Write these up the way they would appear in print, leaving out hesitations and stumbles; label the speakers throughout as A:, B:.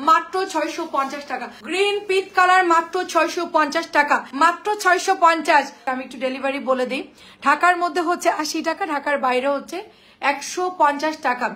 A: মাত্র 650 টাকা। Green peach colour মাত্র 650 টাকা, মাত্র 650। আমি একটু ডেলিভারি বলে দিই, ঢাকার মধ্যে হচ্ছে 80 টাকা, ঢাকার বাইরে হচ্ছে 150 টাকা।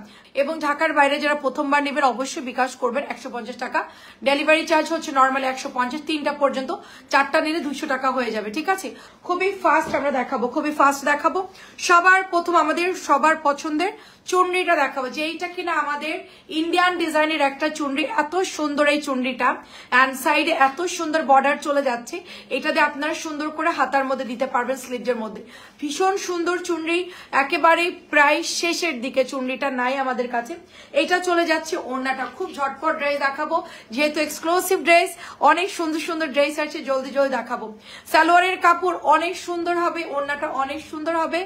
A: এবং ঢাকার বাইরে যারা প্রথমবার নেবেন অবশ্যই বিকাশ করবেন 150 টাকা। ডেলিভারি চার্জ হচ্ছে নর্মালি 150, 3টা পর্যন্ত, 4টা নিলে 200 টাকা হয়ে যাবে। ঠিক আছে, খুবই ফাস্ট আমরা দেখাবো, খুবই ফাস্ট দেখাবো। সবার প্রথম আমাদের সবার পছন্দের চুনরিটা দেখাবো, যে এইটা কিনা আমাদের ইন্ডিয়ান ডিজাইনের একটা চুনরি। এত সুন্দর এই চুনরিটা, অ্যান্ড সাইডে এত সুন্দর বর্ডার চলে যাচ্ছে। এটা দিয়ে আপনারা সুন্দর করে হাতার মধ্যে দিতে পারবেন, স্লিভসের মধ্যে। ভীষণ সুন্দর চুনরি, একেবারে প্রায় শেষের দিকে চুনরিটা নাই আমাদের কাছে। এটা চলে যাচ্ছে ওড়নাটা, খুব ঝটপট ড্রেস দেখাবো যেহেতু এক্সক্লুসিভ ড্রেস, অনেক সুন্দর সুন্দর ড্রেস আছে, জলদি জলদি দেখাবো। সালোয়ারের কাপড় অনেক সুন্দর হবে, ওড়নাটা অনেক সুন্দর হবে।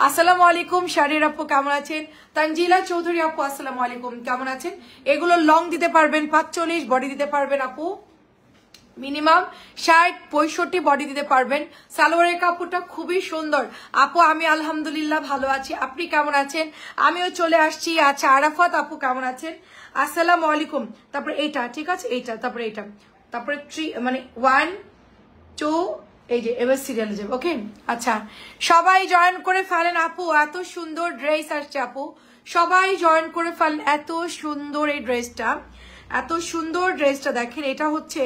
A: আসসালামু আলাইকুম শারীর আপু, কেমন আছেন? তানজিলা চৌধুরী আপু আসসালামু আলাইকুম, কেমন আছেন? এগুলো লং দিতে পারবেন 45, বডি দিতে পারবেন আপু মিনিমাম 60, 65 বডি দিতে পারবেন। সালোয়ারের কাপড়টা খুবই সুন্দর আপু। আমি আলহামদুলিল্লাহ ভালো আছি, আপনি কেমন আছেন? আমিও চলে আসছি। আচ্ছা আরাফাত আপু কেমন আছেন? আসসালামু আলাইকুম। তারপরে এইটা, ঠিক আছে, এইটা, তারপরে এইটা, তারপরে 3 মানে 1 2, এই যে এবার সিরিয়ালে যাবে। ওকে, আচ্ছা সবাই জয়েন করে ফেলেন আপু, এত সুন্দর ড্রেস আসছে আপু, সবাই জয়েন করে ফেলেন। এত সুন্দর এই ড্রেসটা, এত সুন্দর ড্রেসটা দেখেন। এটা হচ্ছে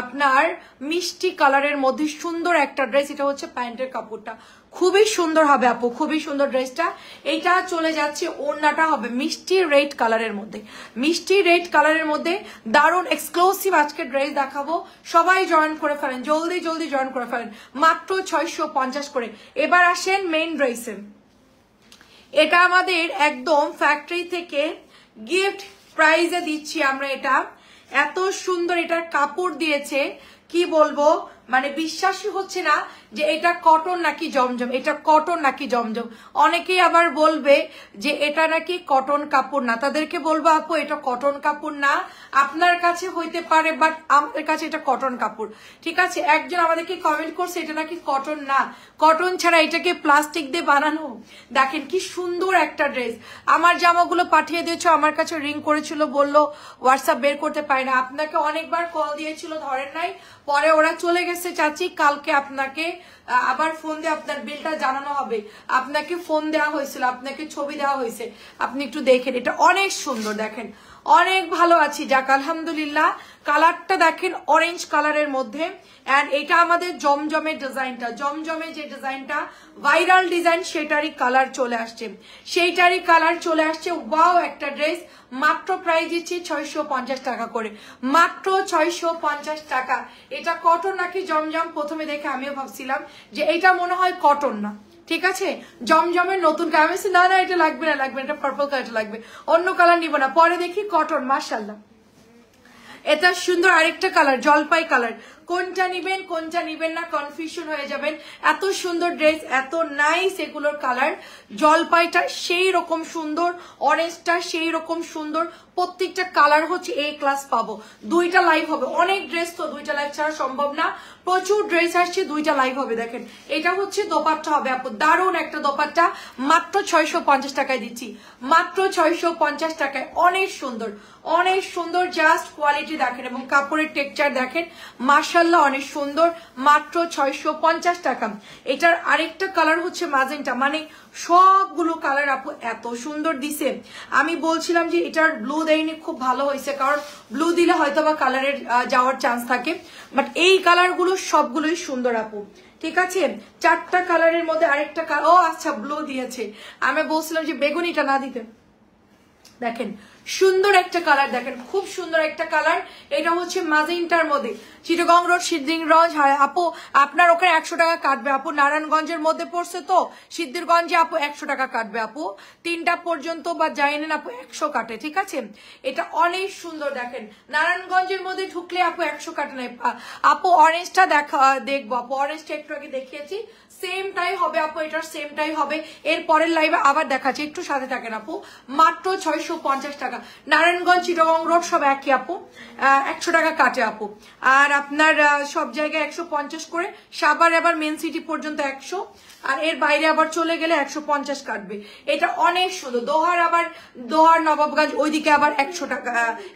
A: আপনার মিষ্টি কালারের মধ্যে সুন্দর একটা ড্রেস। এটা হচ্ছে প্যান্টের কাপড়টা, খুবই সুন্দর হবে আপু, খুবই সুন্দর ড্রেসটা। এইটা চলে যাচ্ছে ওড়নাটা হবে মিষ্টি রেড কালারের মধ্যে, মিষ্টি রেড কালারের মধ্যে দারুণ এক্সক্লুসিভ আজকে ড্রেস দেখাবো। সবাই জয়েন করে ফেলেন, জলদি জলদি জয়েন করে ফেলেন, মাত্র 650 করে। এবার আসেন মেইন ড্রেসে। এটা আমাদের একদম ফ্যাক্টরি থেকে গিফট প্রাইজে দিচ্ছি আমরা। এটা এত সুন্দর, এটার কাপড় দিয়েছে কি বলবো, মানে বিশ্বাসই হচ্ছে না যে এটা কটন নাকি জমজম, এটা কটন নাকি জমজম। অনেকেই আবার বলবে যে এটা নাকি কটন কাপড় না, তাদেরকে বলবো আপু এটা কটন কাপড় না, আপনার কাছে হইতে পারে বাট আমাদের কাছে এটা কটন কাপড়। ঠিক আছে, একজন আমাদেরকে কমেন্ট করছে এটা নাকি কটন না, কটন ছাড়া এটাকে প্লাস্টিক দিয়ে বানানো। দেখেন কি সুন্দর একটা ড্রেস। আমার জামাগুলো পাঠিয়ে দিয়েছো, আমার কাছে রিং করেছিল, বললো হোয়াটসঅ্যাপ বের করতে পারি না। আপনাকে অনেকবার কল দিয়েছিল, ধরেন নাই, পরে ওরা চলে গেছে চাচি, কালকে আপনাকে আবার ফোন দিয়ে আপনার বিলটা জানানো হবে। আপনাকে ফোন দেওয়া হয়েছিল, আপনাকে ছবি দেওয়া হয়েছে, আপনি একটু দেখেন। এটা অনেক সুন্দর, দেখেন অনেক ভালো আছি, যাক আলহামদুলিল্লাহ। কালারটা দেখেন অরেঞ্জ কালারের মধ্যে, এন্ড এটা আমাদের জমজমের ডিজাইনটা, জমজমে যে ডিজাইনটা ভাইরাল ডিজাইন সেটারই কালার চলে আসছে, সেইটারই কালার চলে আসছে। ওয়াও একটা ড্রেস, মাত্র প্রাইস দিচ্ছি 650 টাকা করে, মাত্র 650 টাকা। এটা কটন নাকি জমজম, প্রথমে দেখে আমিও ভাবছিলাম যে এটা মনে হয় কটন না, ঠিক আছে, জমজমের নতুন কালার। না না এটা লাগবে না, লাগবে না, এটা পার্পল কালারটা লাগবে, অন্য কালার নিব না। পরে দেখি কটন, মাশাআল্লাহ এটা সুন্দর আরেকটা কালার, জলপাই কালার। কোনটা নিবেন কোনটা নিবেন না কনফিউশন হয়ে যাবেন। এত সুন্দর ড্রেস, এত নাইস এগুলোর কালার। জলপাইটা সেই রকম সুন্দর, অরেঞ্জটা সেই রকম সুন্দর, প্রত্যেকটা কালার হচ্ছে এ ক্লাস পাবো। 2টা লাইভ হবে, অনেক ড্রেস তো 2টা লাইভ ছাড়া সম্ভব না, প্রচুর ড্রেস আসছে, 2টা লাইভ হবে। দেখেন এটা হচ্ছে দোপাট্টা হবে আপু, দারুণ একটা দোপাট্টা, মাত্র 650 টাকায় দিচ্ছি, মাত্র 650 টাকায়। অনেক সুন্দর, অনেক সুন্দর, জাস্ট কোয়ালিটি দেখেন এবং কাপড়ের টেক্সচার দেখেন, মাশাআল্লাহ অনেক সুন্দর, মাত্র 650 টাকা। এটার আরেকটা কালার হচ্ছে ম্যাজেন্টা, মানে সবগুলো কালার আপু এত সুন্দর দিছে। আমি বলছিলাম যে এটার ব্লু দেয়নি, খুব ভালো হয়েছে, কারণ ব্লু দিলে হয়তো বা কালারের যাওয়ার চান্স থাকে, বাট এই কালারগুলো সবগুলোই সুন্দর আপু। ঠিক আছে, 4টা কালারের মধ্যে আরেকটা কালার, ও আচ্ছা ব্লু দিয়েছে, আমি বলছিলাম যে বেগুনিটা না দিতে। দেখেন সুন্দর একটা কালার, দেখেন খুব সুন্দর একটা কালার। এটা হচ্ছে ম্যাজেন্টার মধ্যে, চিটাগং রোড সিদ্ধিরগঞ্জ। আপু আপনার ওখানে 100 টাকা কাটবে আপু, নারায়ণগঞ্জের মধ্যে পড়ছে তো, সিদ্ধিরগঞ্জে আপু 100 টাকা কাটবে আপু, 3টা পর্যন্ত বা যাইনেন আপু 100 কাটে। ঠিক আছে, এটা অনেক সুন্দর, দেখেন নারায়ণগঞ্জের মধ্যে ঢুকলে আপু 100 কাটে নাই আপু। অরেঞ্জটা দেখবো আপু, অরেঞ্জটা একটু আগে দেখিয়েছি, সেমটাই হবে আপু, এটার সেমটাই হবে। এর পরের লাইভে আবার দেখাচ্ছি, একটু সাথে থাকেন আপু। মাত্র 650 টাকা, টাকা। নারায়ণগঞ্জ, চিটাগং রোড সব একই আপু, 100 টাকা কাটে আপু। আর আপনার সব জায়গায় 150 করে, সাভার আবার মেন সিটি পর্যন্ত 100, আর এর বাইরে আবার চলে গেলে 150 কাটবে। এটা অনেক সুন্দর। দোহার নবাবগঞ্জ ওইদিকে আবার 100 টাকা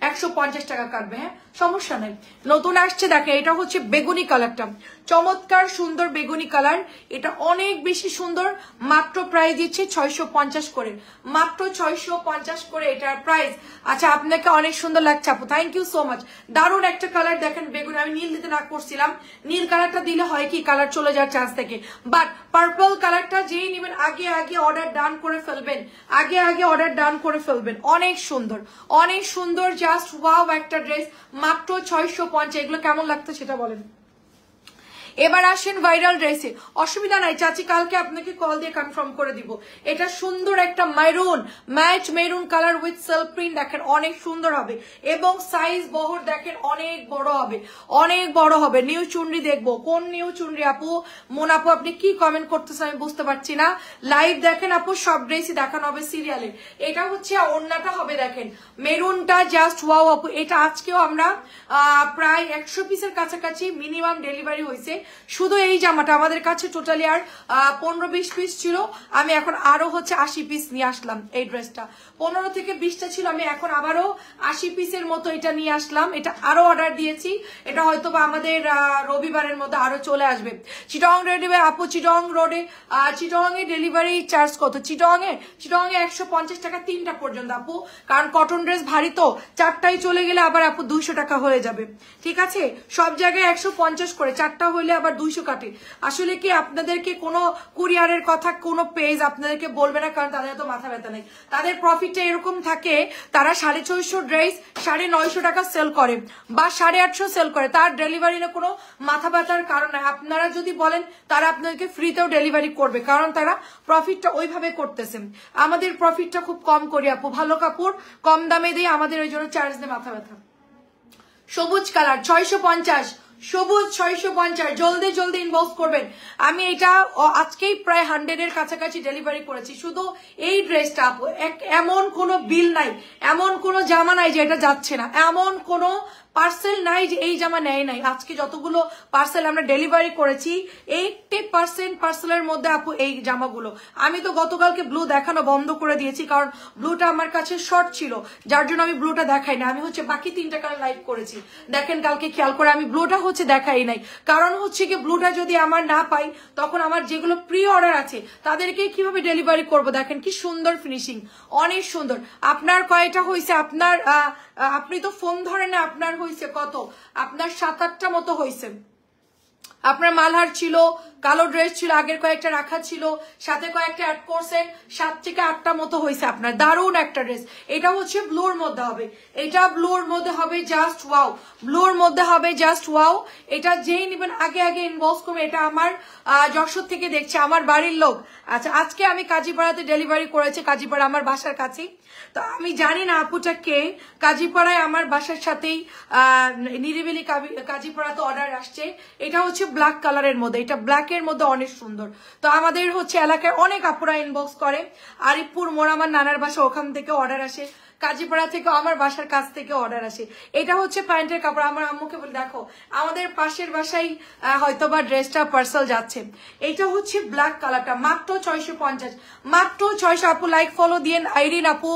A: 150 টাকা কাটবে। হ্যাঁ, সমস্যা নেই। নতুন আসছে দেখে, এটা হচ্ছে বেগুনি কালারটা, চমৎকার সুন্দর বেগুনি কালার। এটা অনেক বেশি সুন্দর। মাত্র প্রাইস দিচ্ছে 650 করে, মাত্র 650 করে এটার প্রাইস। আচ্ছা, আপনাকে অনেক সুন্দর লাগছে আপু, থ্যাংক ইউ সো মাচ। দারুণ একটা কালার দেখেন বেগুনি। আমি নীল দিতে না করছিলাম, নীল কালারটা দিলে হয় কি কালার চলে যাওয়ার চান্স থাকে, বাট পার্পল কালারটা যেই নেবেন আগে আগে অর্ডার ডান করে ফেলবেন, আগে আগে অর্ডার ডান করে ফেলবেন। অনেক সুন্দর, অনেক সুন্দর, জাস্ট ওয়াও একটা ড্রেস, মাত্র 650। এগুলো কেমন লাগতো সেটা বলেন। এবার আসেন ভাইরাল ড্রেসে। অসুবিধা নাই চাচি, কালকে আপনাকে কল দিয়ে কনফার্ম করে দিব। এটা সুন্দর একটা maroon, mat maroon colour with self print, দেখেন অনেক সুন্দর হবে, এবং সাইজ বহর দেখেন অনেক বড় হবে, অনেক বড় হবে। নিউ চুনরি দেখবো, কোন নিউ চুনরি আপু? মন আপু আপনি কি কমেন্ট করতেছেন আমি বুঝতে পারছি না। লাইভ দেখেন আপু, সব ড্রেসই দেখানো হবে সিরিয়ালে। এটা হচ্ছে ওড়নাটা হবে দেখেন মেরুনটা, জাস্ট ওয়াও আপু। এটা আজকেও আমরা প্রায় 100 পিসের কাছাকাছি মিনিমাম ডেলিভারি হয়েছে। শুধু এই জামাটা আমাদের কাছে টোটালি আর 15-20 পিস ছিল, আমি এখন আরো হচ্ছে 80 পিস নিয়ে আসলাম। এই ড্রেসটা 15 থেকে 20টা ছিল, আমি এখন আবারও 80 পিসের মতো এটা নিয়ে আসলাম। এটা আরো অর্ডার দিয়েছি, এটা হয়তো বা আমাদের রবিবারের মধ্যে আরো চলে আসবে। চিটং রেডি আপু, চিটং রোডে, চিটং এ ডেলিভারি চার্জ কত? চিটং এ 150 টাকা 3টা পর্যন্ত আপু, কারণ কটন ড্রেস ভারী তো, 4টায় চলে গেলে আবার আপু 200 টাকা হয়ে যাবে। ঠিক আছে, সব জায়গায় 150 করে, 4টা হইলে আবার 200 কাটে। আসলে কি আপনাদেরকে কোনো কুরিয়ারের কথা কোনো পেজ আপনাদেরকে বলবে না, কারণ তাদের তো মাথা ব্যথা নেই। তাদের প্রফিটটা এরকম থাকে, তারা 450 ড্রেস 950 টাকা সেল করে বা 850 সেল করে, তার ডেলিভারি না কোনো মাথা ব্যথার কারণ নাই। আপনারা যদি বলেন তারা আপনাদেরকে ফ্রিতেও ডেলিভারি করবে, কারণ তারা প্রফিটটা ওইভাবে করতেছে। আমাদের প্রফিটটা খুব কম করি আপু, ভালো কাপড় কম দামে দিয়ে আমাদের ওই জন্য চার্জ দেয় মাথা ব্যথা। সবুজ কালার 650, সবুজ 650, জলদি জলদি ইনবক্স করবেন। আমি এটা আজকেই প্রায় 100-এর কাছাকাছি ডেলিভারি করেছি, শুধু এই ড্রেসটা আপু। এমন কোনো বিল নাই, এমন কোনো জামা নাই যে এটা যাচ্ছে না, এমন কোনো পার্সেল নাই যে এই জামা নেয় নাই। আজকে যতগুলো পার্সেল আমরা ডেলিভারি করেছি 80% পার্সেলের মধ্যে আপু এই জামাগুলো। আমি তো গতকালকে ব্লু দেখানো বন্ধ করে দিয়েছি, কারণ ব্লুটা আমার কাছে শর্ট ছিল, যার জন্য আমি ব্লুটা দেখাই না। আমি হচ্ছে বাকি 3টা কালার লাইভ করেছি, দেখেন কালকে খেয়াল করে আমি ব্লুটা হচ্ছে দেখাই নাই। কারণ হচ্ছে কি ব্লুটা যদি আমার না পাই, তখন আমার যেগুলো প্রি অর্ডার আছে তাদেরকে কিভাবে ডেলিভারি করব। দেখেন কি সুন্দর ফিনিশিং, অনেক সুন্দর। আপনার কয়টা হয়েছে? আপনার আপনি তো ফোন ধরেন না, আপনার হয়েছে কত? আপনার 7-8টা মতো হয়েছে। আপনার মালহার ছিল, কালো ড্রেস ছিল, আগের কয়েকটা রাখা ছিল, সাথে কয়েকটা অ্যাড করছেন, 7 থেকে 8টা মতো হয়েছে আপনার। দারুণ একটা ড্রেস। এটা হচ্ছে ব্লুর মধ্যে হবে, এটা ব্লুর মধ্যে হবে, জাস্ট ওয়াও, ব্লুর মধ্যে হবে, জাস্ট ওয়াও। এটা যেই নেবেন আগে আগে ইনবক্স করবে। এটা আমার যশোর থেকে দেখছে, আমার বাড়ির লোক। আচ্ছা, আজকে আমি কাজীপাড়াতে ডেলিভারি করেছি, কাজীপাড়া আমার বাসার কাছেই। তো আমি জানি না আপুটা কে, কাজীপাড়ায় আমার বাসার সাথেই নিরিবিলি কাজীপাড়াতে অর্ডার আসছে। এটা হচ্ছে ব্ল্যাক কালারের মধ্যে, এটা ব্ল্যাকের মধ্যে অনেক সুন্দর। তো আমাদের হচ্ছে এলাকায় অনেক আপুরা ইনবক্স করে, আরিফপুর মোড় আমার নানার বাসা, ওখান থেকে অর্ডার আসে, কাজীপাড়া থেকে আমার বাসার কাছ থেকে অর্ডার আসে। এটা হচ্ছে প্যান্টের কাপড়। আমার আম্মুকে বলি দেখো আমাদের পাশের বাসায় হয়তোবা ড্রেসটা পার্সেল যাচ্ছে। এটা হচ্ছে ব্ল্যাক কালারটা, মাত্র 650, মাত্র 600। আপু লাইক ফলো দিয়েন আইরিন আপু,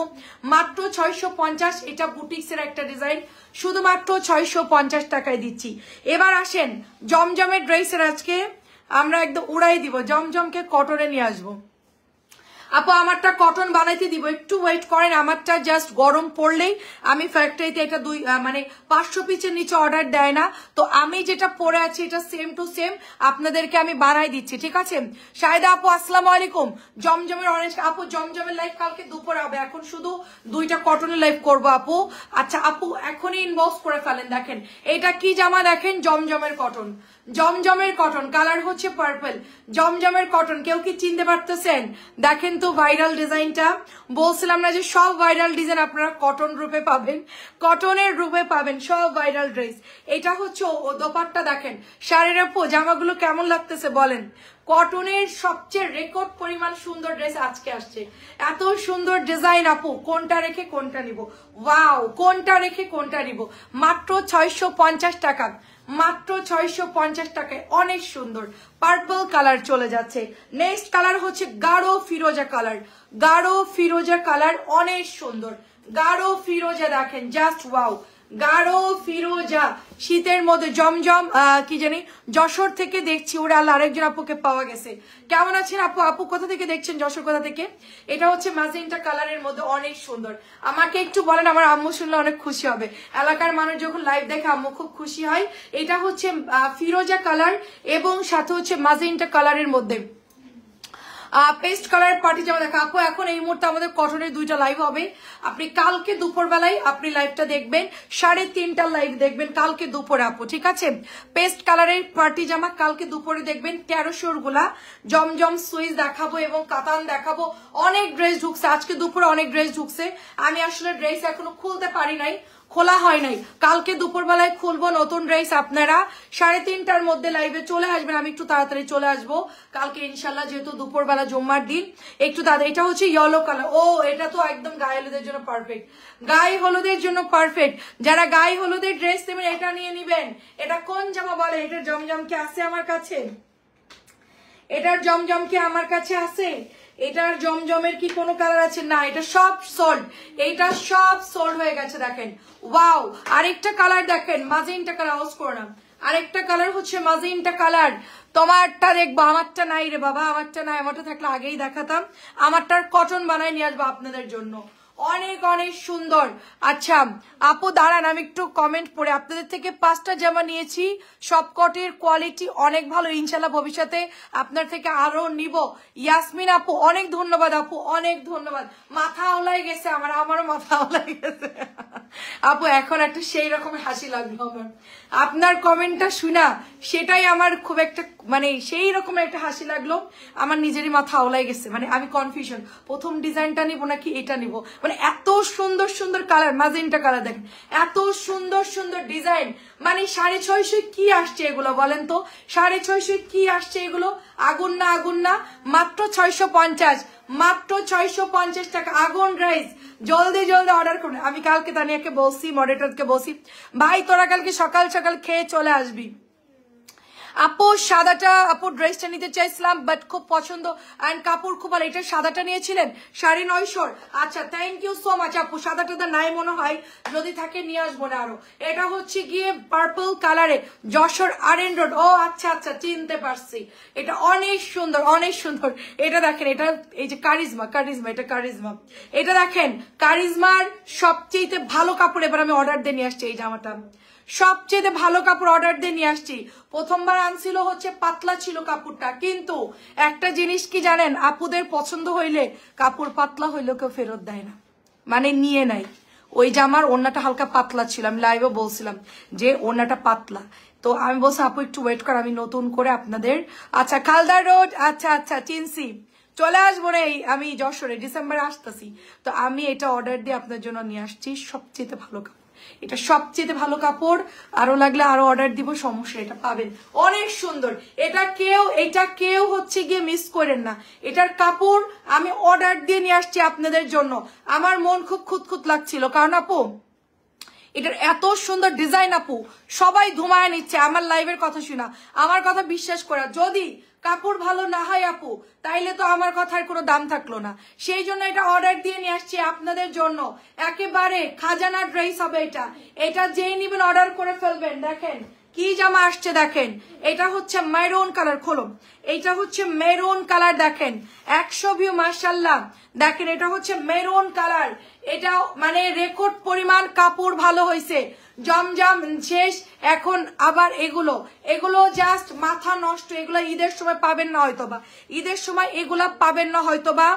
A: মাত্র 650। এটা বুটিক্সের একটা ডিজাইন, শুধুমাত্র 650 টাকায় দিচ্ছি। এবার আসেন জমজমের ড্রেসের, আজকে আমরা একদম উড়াই দিব, জমজমকে কটনে নিয়ে আসবো। আপু আমারটা কটন বানাইতে দিব, একটু ওয়েট করেন। আমারটা জাস্ট গরম পড়লেই, আমি ফ্যাক্টরিতে এটা 500 পিসের নিচে অর্ডার দেয় না, তো আমি যেটা পরে আছি এটা সেম টু সেম আপনাদেরকে আমি বানাই দিচ্ছি। ঠিক আছে শাহিদা আপু, আসসালামু আলাইকুম। জমজমের অরেঞ্জ আপু, জমজমের লাইভ কালকে দুপুরে হবে, এখন শুধু 2টা কটনের লাইভ করবো আপু। আচ্ছা আপু এখনই ইনবক্স করে ফেলেন। দেখেন এটা কি জামা, দেখেন জমজমের কটন, জমজমের কটন, কালার হচ্ছে পার্পল, জমজমের কটন। কেউ কি চিনতে পারতেছেন? দেখেন তো ভাইরাল ডিজাইনটা, বলছিলাম না যে সব ভাইরাল ডিজাইন আপনারা কটন রূপে পাবেন, কটনের রূপে পাবেন সব ভাইরাল ড্রেস। এটা হচ্ছে ও দোপাট্টা, দেখেন শাড়ির আপু জামাগুলো কেমন লাগতেছে বলেন, কটনের সবচেয়ে রেকর্ড পরিমাণ সুন্দর ড্রেস আজকে আসছে। এত সুন্দর ডিজাইন আপু, কোনটা রেখে কোনটা নিব? ওয়াও, কোনটা রেখে কোনটা নিব? মাত্র 650 টাকা, মাত্র 650 টাকায় অনেক সুন্দর পার্পল কালার চলে যাচ্ছে। নেক্সট কালার হচ্ছে গাঢ় ফিরোজা কালার, গাঢ় ফিরোজা কালার অনেক সুন্দর। গাঢ় ফিরোজা দেখেন, জাস্ট ওয়াও, গাঢ় ফিরোজা শীতের মধ্যে জমজম কি জানি যশোর থেকে দেখছি, ওরা আল্লাহ আরেকজন আপুকে পাওয়া গেছে। কেমন আছেন আপু? আপু কোথা থেকে দেখছেন? যশোর কোথা থেকে? এটা হচ্ছে ম্যাজেন্টা কালারের মধ্যে অনেক সুন্দর। আমাকে একটু বলেন, আমার আম্মু শুনলে অনেক খুশি হবে। এলাকার মানুষ যখন লাইভ দেখে আম্মু খুব খুশি হয়। এটা হচ্ছে ফিরোজা কালার এবং সাথে হচ্ছে ম্যাজেন্টা কালারের মধ্যে পেস্ট কালার পার্টি জামা দেখা। আপু এখন এই মুহূর্তে আমাদের কটনের 2টা লাইভ হবে। আপনি কালকে দুপুর বেলায় আপনি লাইভটা দেখবেন, 3:30টার লাইভ দেখবেন কালকে দুপুরে আপু, ঠিক আছে? পেস্ট কালারের পার্টি জামা কালকে দুপুরে দেখবেন। 1300 গুলা জমজম সুইচ দেখাবো এবং কাতান দেখাবো। অনেক ড্রেস ঢুকছে আজকে দুপুরে, অনেক ড্রেস ঢুকছে। আমি আসলে ড্রেস এখনো খুলতে পারি নাই, খোলা হয় নাই। কালকে দুপুরবেলায় খুলবো নতুন ড্রেস। আপনারা 3:30টার মধ্যে লাইভে চলে আসবেন, আমি একটু তাড়াতাড়ি চলে আসবো কালকে ইনশাল্লাহ, যেহেতু দুপুরবেলা জুম্মার দিন। একটু দাদা, এটা হচ্ছে ইয়েলো কালার। ও, এটা তো একদম গায়ে হলুদের জন্য পারফেক্ট, গায়ে হলুদের জন্য পারফেক্ট। যারা গায়ে হলুদের ড্রেস নেবেন এটা নিয়ে নিবেন। এটা কোন জামা বলে? এটার জমজম কি আছে আমার কাছে? এটার জমজম কি আমার কাছে আছে? এটার জমজমের কি কোনো কালার আছে? না, এটা সব সোল্ড, এটা সব সোল্ড হয়ে গেছে। দেখেন ওয়াও, আরেকটা কালার দেখেন, ম্যাজেন্টা কালার, হাউস করে না। আরেকটা কালার হচ্ছে ম্যাজেন্টা কালার। তোমারটা দেখবো, আমারটা নাই রে বাবা, আমারটা নাই। আমারটা থাকলে আগেই দেখাতাম। আমারটার কটন বানায় নিয়ে আসবো আপনাদের জন্য, অনেক অনেক সুন্দর। আচ্ছা আপু দাঁড়ান, আমি একটু কমেন্ট পড়ে। আপনাদের থেকে 5টা জামা নিয়েছি, সবকটির কোয়ালিটি অনেক ভালো। ইনশাল্লাহ ভবিষ্যতে আপনার থেকে আরো নিব। ইয়াসমিন আপু অনেক ধন্যবাদ, আপু অনেক ধন্যবাদ। মাথা ওলাই গেছে আমার, আমারও মাথা ওলাই গেছে আপু। এখন একটা সেই রকমের হাসি লাগলো আমার আপনার কমেন্টটা শুনা, সেটাই আমার খুব একটা মানে সেই রকমের একটা হাসি লাগলো। আমার নিজেরই মাথা ওলাই গেছে, মানে আমি কনফিউশন, প্রথম ডিজাইনটা নিব নাকি এটা নিব। মানে এত সুন্দর সুন্দর কালার, ম্যাজেন্টা কালার দেখেন, এত সুন্দর সুন্দর ডিজাইন। মানে 650 কি আসছে এগুলো বলেন তো? 650 কি আসছে এগুলো? আগুন না, আগুন না। মাত্র 650, মাত্র 650 টাকা আগুন রাইস। জলদি জলদি অর্ডার করুন। আমি কালকে তানিয়াকে বলছি, মডারেটরকে বলছি, ভাই তোরা কালকে সকাল সকাল খেয়ে চলে আসবি। আপু সাদাটা, আপু ড্রেসটা নিতে চাইছিলাম বাট খুব পছন্দ এন্ড কাপড় খুব ভালো। এটা সাদাটা নিয়েছিলেন 950। আচ্ছা থ্যাংক ইউ সো মাচ আপু। সাদাটা তো নাই মনে হয়, যদি থাকে নিয়ে আসবো না আরো। এটা হচ্ছে গিয়ে পার্পল কালারে, যশোর আরএন রোড। ও আচ্ছা আচ্ছা, চিনতে পারছি। এটা অনেক সুন্দর, অনেক সুন্দর। এটা দেখেন, এটা এই যে কারিজমা, কারিজমা, এটা কারিজমা। এটা দেখেন কারিজমার সবচেয়ে ভালো কাপড়। এবার আমি অর্ডার দিয়ে নিয়ে আসছি এই জামাটা, সবচেয়ে ভালো কাপড় অর্ডার দিয়ে নিয়ে আসছি। প্রথমবার আনছিল হচ্ছে পাতলা ছিল কাপড়টা, কিন্তু একটা জিনিস কি জানেন, আপুদের পছন্দ হইলে কাপড় পাতলা হইলেও কেউ ফেরত দেয় না, মানে নিয়ে নাই। ওই জামার ওড়নাটা হালকা পাতলা ছিল, আমি লাইভে বলছিলাম যে ওড়নাটা পাতলা, তো আমি বলছি আপু একটু ওয়েট কর, আমি নতুন করে আপনাদের। আচ্ছা খালদার রোড, আচ্ছা আচ্ছা চিনছি, চলে আসবো রে, আমি যশোরে ডিসেম্বরে আসতেছি। তো আমি এটা অর্ডার দিয়ে আপনার জন্য নিয়ে আসছি, সবচেয়ে ভালো কাপড়। এটা সবচেয়ে ভালো কাপড়, আরো লাগলে আরো অর্ডার দিব, সমস্যা, এটা পাবেন অনেক সুন্দর। এটা কেউ হচ্ছে গিয়ে মিস করেন না। এটার কাপড় আমি অর্ডার দিয়ে নিয়ে আসছি আপনাদের জন্য। আমার মন খুব খুঁতখুত লাগছিল, কারণ আপু এটার এত সুন্দর ডিজাইন, আপু সবাই ধুমায় নিচ্ছে আমার লাইভের কথা শোনা। আমার কথা বিশ্বাস করা, যদি কাপড় ভালো না হয় আপু, তাইলে তো আমার কথার কোনো দাম থাকলো না। সেই জন্য এটা অর্ডার দিয়ে নিয়ে আসছি আপনাদের জন্য। একেবারে খাজানা ড্রেস হবে এটা। এটা যেই নিবেন অর্ডার করে ফেলবেন। দেখেন কি জামা আসছে, দেখেন এটা হচ্ছে মেরুন কালার। খোলো, এইটা হচ্ছে মেরুন কালার। দেখেন 100 ভিউ, মাশাআল্লাহ। দেখেন এটা হচ্ছে মেরুন কালার। এটা মানে রেকর্ড পরিমাণ কাপড় ভালো হয়েছে। জমজম শেষ, এখন আবার এগুলো জাস্ট মাথা নষ্ট। এগুলো ঈদের সময় পাবেন না হয়তোবা, ঈদের সময় এগুলা পাবেন না হয়তোবা,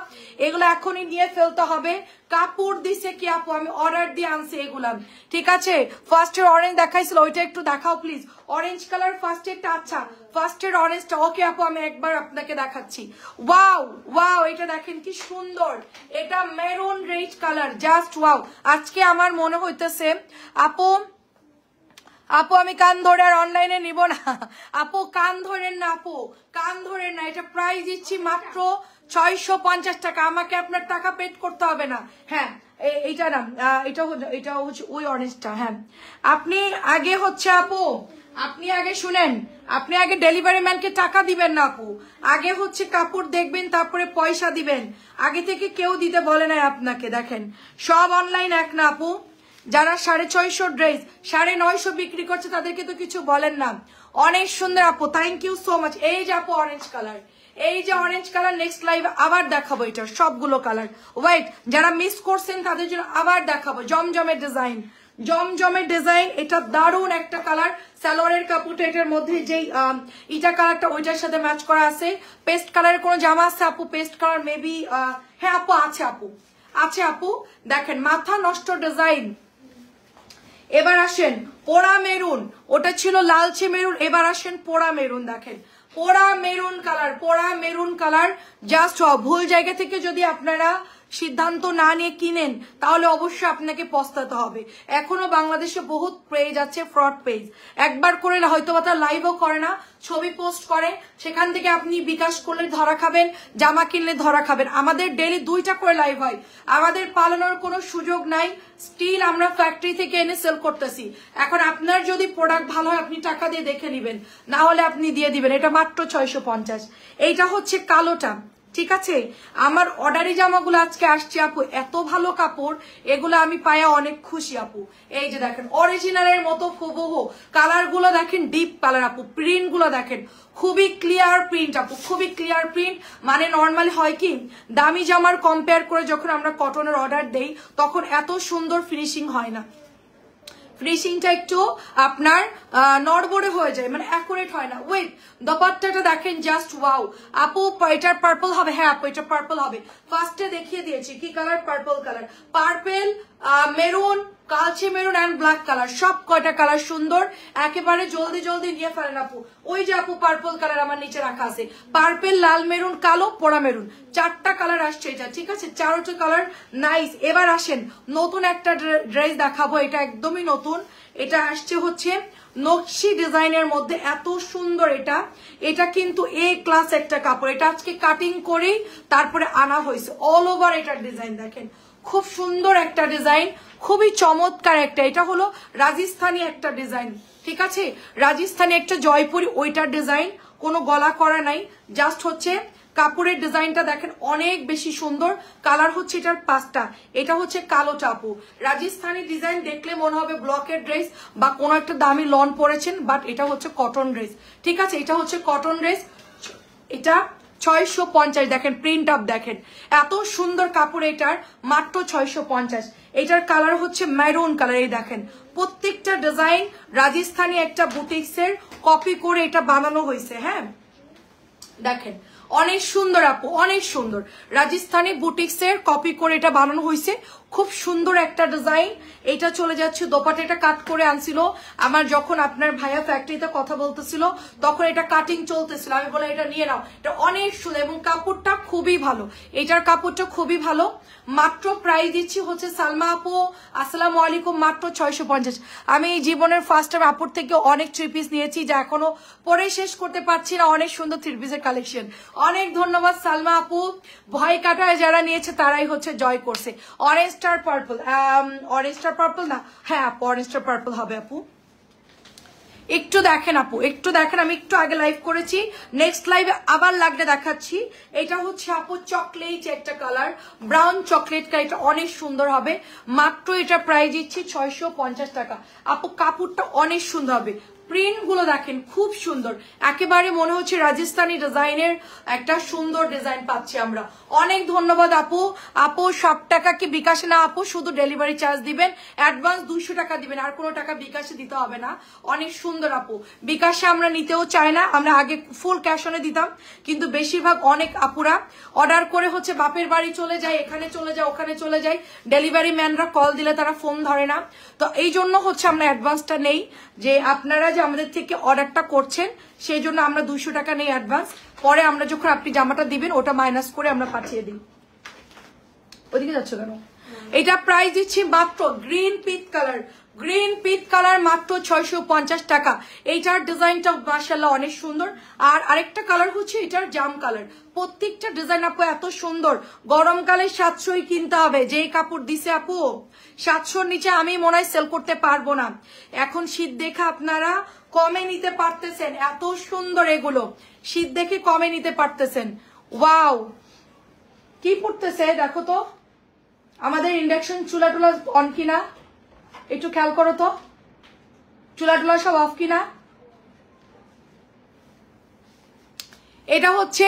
A: এগুলো এখনই নিয়ে ফেলতে হবে। কাপড় দিছে কি আপু, আমি অর্ডার দিয়ে আনছি এগুলা, ঠিক আছে। ফার্স্টের অরেঞ্জ দেখাইছিল, ওইটা একটু দেখাও প্লিজ। অরেঞ্জ কালার ফার্স্টেরটা, আচ্ছা ফার্স্টের অরেঞ্জটা, ওকে আপু আমি একবার আপনাকে দেখাচ্ছি। ওয়াও ওয়াও, এটা দেখেন কি সুন্দর, এটা maroon red colour, just wow. আজকে আমার মনে হইতেছে আপু আপু আমি কান ধরে আর অনলাইনে নিব না। আপু কান ধরেন না, আপু কান ধরেন না, এটা প্রাইস দিচ্ছি মাত্র 650 টাকা। আমাকে আপনার টাকা পেড করতে হবে না। হ্যাঁ এইটা না, এটা হচ্ছে ওই অরেঞ্জটা। হ্যাঁ আপনি আগে হচ্ছে আপু, আপনি আগে শুনেন, আপনি আগে ডেলিভারি ম্যানকে টাকা দিবেন না আপু, আগে হচ্ছে কাপড় দেখবেন তারপরে পয়সা দিবেন। আগে থেকে কেউ দিতে বলে না আপনাকে। দেখেন সব অনলাইন এক না আপু, যারা 650 ড্রেস 950 বিক্রি করছে তাদেরকে তো কিছু বলেন না। অনেক সুন্দর আপু, থ্যাংক ইউ সো মাচ। এই যে আপু অরেঞ্জ কালার, এই যে অরেঞ্জ কালার, নেক্সট লাইভে আবার দেখাবো এটা সবগুলো কালার। ওয়েট, যারা মিস করছেন তাদের জন্য আবার দেখাবো জমজমের ডিজাইন, জমজমের ডিজাইন। এটা দারুণ একটা কালার, সালোয়ারের কাপড়টা এটার মধ্যে যেই ইটা কালারটা ওইটার সাথে ম্যাচ করা আছে। পেস্ট কালারের কোনো জামা আছে আপু? পেস্ট কালার মেবি, হ্যাঁ আপু আছে, আপু আছে আপু। দেখেন মাথা নষ্ট ডিজাইন। এবার আসেন পোড়া মেরুন, ওটা ছিল লালচে মেরুন, এবার আসেন পোড়া মেরুন। দেখেন পোড়া মেরুন কালার, পোড়া মেরুন কালার। জাস্ট ভুল জায়গা থেকে যদি আপনারা সিদ্ধান্ত না নিয়ে কিনেন তাহলে অবশ্যই আপনাকে পস্তাতে হবে। এখনো বাংলাদেশে বহুত পেজ আছে, ফ্রড পেজ, একবার করে হয়তো বা তার লাইভও করে না, ছবি পোস্ট করে, সেখান থেকে আপনি বিকাশ করলে ধরা খাবেন, জামা কিনলে ধরা খাবেন। আমাদের ডেইলি 2টা করে লাইভ হয়, আমাদের পালানোর কোনো সুযোগ নাই। স্টিল আমরা ফ্যাক্টরি থেকে এনে সেল করতেছি। এখন আপনার যদি প্রোডাক্ট ভালো হয় আপনি টাকা দিয়ে দেখে নেবেন, না হলে আপনি দিয়ে দিবেন। এটা মাত্র 650। এইটা হচ্ছে কালোটা, ঠিক আছে? আমার অর্ডারি জামাগুলো আজকে আসছে আপু, এত ভালো কাপড়, এগুলো আমি পায়া অনেক খুশি আপু। এই যে দেখেন অরিজিনালের মতো হুবহু কালার গুলো দেখেন, ডিপ কালার আপু। প্রিন্ট গুলো দেখেন খুবই ক্লিয়ার প্রিন্ট আপু, খুবই ক্লিয়ার প্রিন্ট। মানে নর্মালি হয় কি দামি জামার কম্পেয়ার করে যখন আমরা কটনের অর্ডার দেই তখন এত সুন্দর ফিনিশিং হয় না, ফিনিশিংটা একটু আপনার নড়বড়ে হয়ে যায়, মানে অ্যাকুরেট হয় না। ওয়েট, দোপাট্টাটা দেখেন জাস্ট ওয়াও আপু। এটার পার্পল হবে? হ্যাঁ আপু এটা পার্পল হবে। ফার্স্টে দেখিয়ে দিয়েছি কি colour, purple colour. Purple, maroon, কালচে মেরুন অ্যান্ড ব্ল্যাক কালার, সব কয়টা কালার সুন্দর। একেবারে জলদি জলদি নিয়ে ফেলেন আপু। ওই যে আপু পার্পল কালার আমার নিচে রাখা আছে, পার্পল, লাল মেরুন, কালো, পোড়া মেরুন, 4টা কালার আসছে এটা, ঠিক আছে? 4টা কালার নাইস। এবার আসেন নতুন একটা ড্রেস দেখাবো, এটা একদমই নতুন। এটা আসছে হচ্ছে নকশি ডিজাইনের মধ্যে, এত সুন্দর এটা। এটা কিন্তু এ ক্লাস একটা কাপড়, এটা আজকে কাটিং করেই তারপরে আনা হয়েছে। অল ওভার এটার ডিজাইন দেখেন, খুব সুন্দর একটা ডিজাইন, খুবই চমৎকার একটা। এটা হলো রাজস্থানী একটা ডিজাইন, ঠিক আছে? রাজস্থানী একটা জয়পুরি ওইটার ডিজাইন, কোনো গলা করা নাই, জাস্ট হচ্ছে কাপড়ের ডিজাইনটা দেখেন অনেক বেশি সুন্দর। কালার হচ্ছে এটার 5টা। এটা হচ্ছে কালো টাপু। রাজস্থানী ডিজাইন দেখলে মনে হবে ব্লকের ড্রেস বা কোনো একটা দামি লন পরেছেন, বাট এটা হচ্ছে কটন ড্রেস, ঠিক আছে? এটা হচ্ছে কটন ড্রেস। এটা 650। দেখেন প্রিন্ট আপ দেখেন, এত সুন্দর কাপড় এটার, মাত্র 650। এটার কালার হচ্ছে মেরুন কালার। এই দেখেন প্রত্যেকটা ডিজাইন রাজস্থানী একটা বুটিক্সের কপি করে এটা বানানো হয়েছে। হ্যাঁ দেখেন অনেক সুন্দর আপু, অনেক সুন্দর, রাজস্থানী বুটিক্সের কপি করে এটা বানানো হয়েছে। খুব সুন্দর একটা ডিজাইন। এটা চলে যাচ্ছে দোপাট্টাটা কাট করে আনছিল আমার, যখন আপনার ভাইয়া ফ্যাক্টরিতে কথা বলতেছিল তখন এটা কাটিং চলতেছিল, আমি বলে এটা নিয়ে নাও। এটা অনেক সুন্দর এবং কাপড়টা খুবই ভালো, এটার কাপড়টা খুবই ভালো। মাত্র প্রাইস দিচ্ছি হচ্ছে সালমা আপু আসসালামু আলাইকুম, মাত্র 650। আমি জীবনের ফার্স্ট টাইম আপুর থেকে অনেক 3 পিস নিয়েছি যা এখনো পরে শেষ করতে পারছি না। অনেক সুন্দর 3 পিসের কালেকশন। অনেক ধন্যবাদ সালমা আপু। ভয় কাটায় যারা নিয়েছে তারাই হচ্ছে জয় করছে। Orange star purple, orange star purple না, হ্যাঁ আপু অরেঞ্জ স্টার পার্পল হবে আপু। একটু দেখেন আপু, একটু দেখেন, আমি একটু আগে লাইভ করেছি, নেক্সট লাইভে আবার লাগলে দেখাচ্ছি। এটা হচ্ছে আপু চকলেট একটা কালার, ব্রাউন চকলেট কালার, এটা অনেক সুন্দর হবে। মাত্র এটা প্রাইস দিচ্ছি 650 টাকা। আপু কাপড়টা অনেক সুন্দর হবে, প্রিন্ট গুলো দেখেন খুব সুন্দর, একেবারে মনে হচ্ছে রাজস্থানী ডিজাইনের একটা সুন্দর ডিজাইন পাচ্ছি আমরা। অনেক ধন্যবাদ আপু। আপু সব টাকা কি বিকাশে না আপু, শুধু ডেলিভারি চার্জ দিবেন, অ্যাডভান্স 200 টাকা দিবেন, আর কোনো টাকা বিকাশে দিতে হবে না। অনেক সুন্দর আপু, বিকাশে আমরা নিতেও চাই না, আমরা আগে ফুল ক্যাশ অনে দিতাম, কিন্তু বেশিরভাগ অনেক আপুরা অর্ডার করে হচ্ছে বাপের বাড়ি চলে যায়, এখানে চলে যায়, ওখানে চলে যায়, ডেলিভারি ম্যানরা কল দিলে তারা ফোন ধরে না। তো এই জন্য হচ্ছে আমরা অ্যাডভান্সটা নেই, যে আপনারা যে আমাদের থেকে অর্ডারটা করছেন সেই জন্য আমরা 200 টাকা নেই অ্যাডভান্স, পরে আমরা যখন আপনি জামাটা দিবেন ওটা মাইনাস করে আমরা পাঠিয়ে দিই। ওদিকে যাচ্ছ কেন? এটা প্রাইস দিচ্ছি মাত্র green peach colour, green pit colour মাত্র 650 টাকা। এইটার ডিজাইনটা মাশাআল্লাহ অনেক সুন্দর। আর আরেকটা কালার হচ্ছে এটার জাম কালার। প্রত্যেকটা ডিজাইন আপু এত সুন্দর, গরমকালে 700ই কিনতে হবে। যেই কাপড় দিছে আপু 700-র নিচে আমি মনে হয় সেল করতে পারবো না। এখন শীত দেখে আপনারা কমে নিতে পারতেছেন, এত সুন্দর এগুলো শীত দেখে কমে নিতে পারতেছেন। ওয়াও, কি পড়তেছে দেখো তো, আমাদের ইন্ডাকশন চুলা টুলা অন কিনা একটু খেয়াল করো তো, চুলা টুলা সব অফ কিনা। এটা হচ্ছে